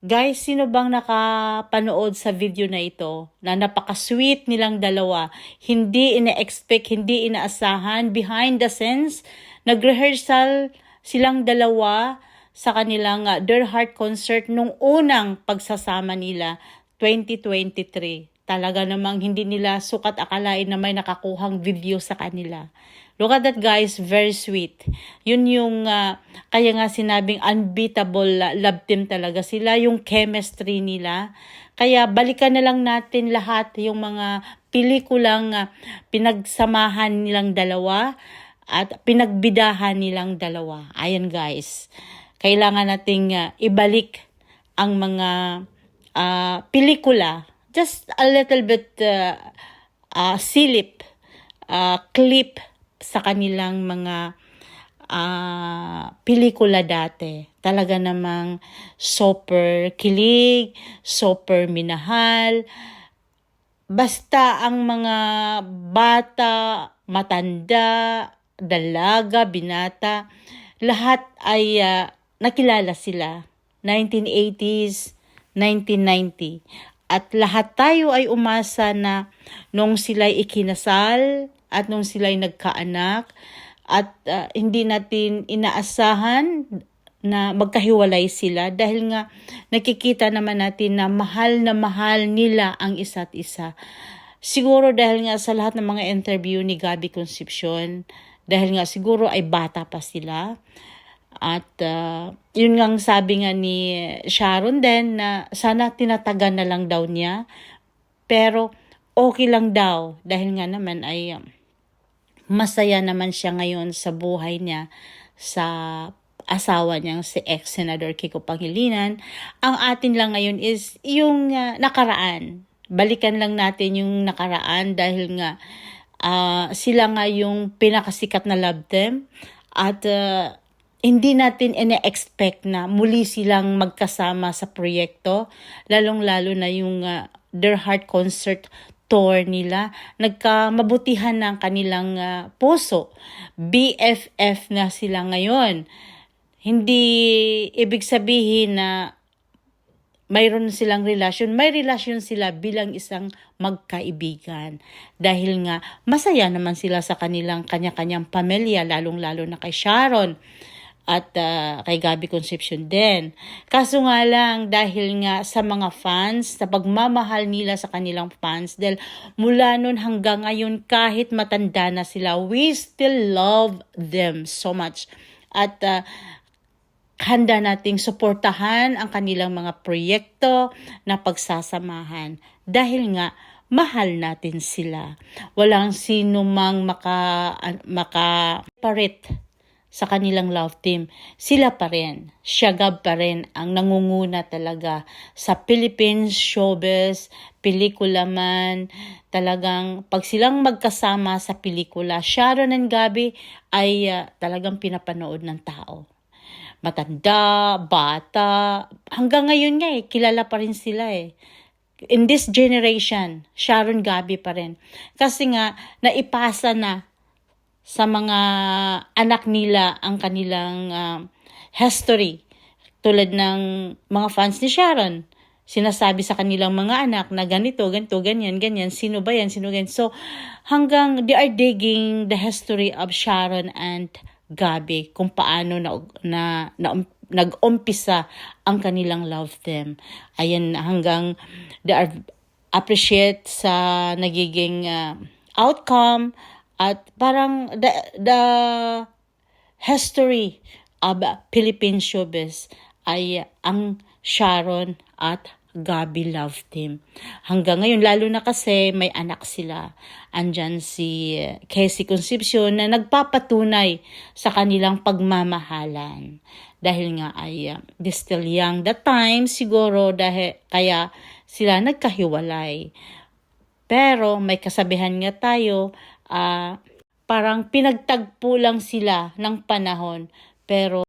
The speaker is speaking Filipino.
Guys, sino bang nakapanood sa video na ito na napaka-sweet nilang dalawa? Hindi ina-expect, hindi inaasahan. Behind the scenes, nag-rehearsal silang dalawa sa kanilang Their Heart concert nung unang pagsasama nila, 2023. Talaga namang hindi nila sukat akalain na may nakakuhang video sa kanila. Look at that, guys, very sweet. Yun yung, kaya nga sinabing unbeatable love team talaga sila, yung chemistry nila. Kaya balikan na lang natin lahat yung mga pelikulang pinagsamahan nilang dalawa at pinagbidahan nilang dalawa. Ayan, guys. Kailangan nating ibalik ang mga pelikula. Just a little bit silip, clip sa kanilang mga pelikula dati. Talaga namang super kilig, super minahal. Basta ang mga bata, matanda, dalaga, binata, lahat ay nakilala sila. 1980s, 1990. At lahat tayo ay umasa na nung sila'y ikinasal at nung sila'y nagkaanak at hindi natin inaasahan na magkahiwalay sila dahil nga nakikita naman natin na mahal nila ang isa't isa. Siguro dahil nga sa lahat ng mga interview ni Gabby Concepcion, dahil nga siguro ay bata pa sila. At yun nga sabi nga ni Sharon din na sana tinatagan na lang daw niya. Pero okay lang daw dahil nga naman ay masaya naman siya ngayon sa buhay niya sa asawa niyang si ex-senador Kiko Pangilinan. Ang atin lang ngayon is yung nakaraan. Balikan lang natin yung nakaraan dahil nga sila nga yung pinakasikat na love team at hindi natin ine-expect na muli silang magkasama sa proyekto, lalong-lalo na yung Their Heart concert tour nila. Nagkamabutihan ng kanilang puso. BFF na sila ngayon. Hindi ibig sabihin na mayroon silang relasyon. May relasyon sila bilang isang magkaibigan. Dahil nga masaya naman sila sa kanilang kanya-kanyang pamilya, lalong-lalo na kay Sharon at kay Gabby Concepcion din. Kaso nga lang, dahil nga sa mga fans, sa pagmamahal nila sa kanilang fans, dahil mula nun hanggang ngayon, kahit matanda na sila, we still love them so much. At handa nating suportahan ang kanilang mga proyekto na pagsasamahan. Dahil nga, mahal natin sila. Walang sino mang makaparit sa kanilang love team. Sila pa rin, Siagab pa rin ang nangunguna talaga sa Philippine showbiz, pelikula man. Talagang pag silang magkasama sa pelikula, Sharon and Gabby ay talagang pinapanood ng tao. Matanda, bata, hanggang ngayon nga kilala pa rin sila In this generation, Sharon, Gabby pa rin. Kasi nga, naipasa na sa mga anak nila ang kanilang history. Tulad ng mga fans ni Sharon. Sinasabi sa kanilang mga anak na ganito, ganyan. Sino ba yan? So, hanggang they are digging the history of Sharon and Gabby. Kung paano nag-umpisa ang kanilang love team. Ayan, hanggang they are appreciate sa nagiging outcome. At parang the history of Philippine showbiz ay ang Sharon at Gabby love team. Hanggang ngayon, lalo na kasi may anak sila. Andyan si Casey Concepcion na nagpapatunay sa kanilang pagmamahalan. Dahil nga ay they still young that time siguro dahil kaya sila nagkahiwalay. Pero may kasabihan nga tayo, parang pinagtagpo lang sila ng panahon pero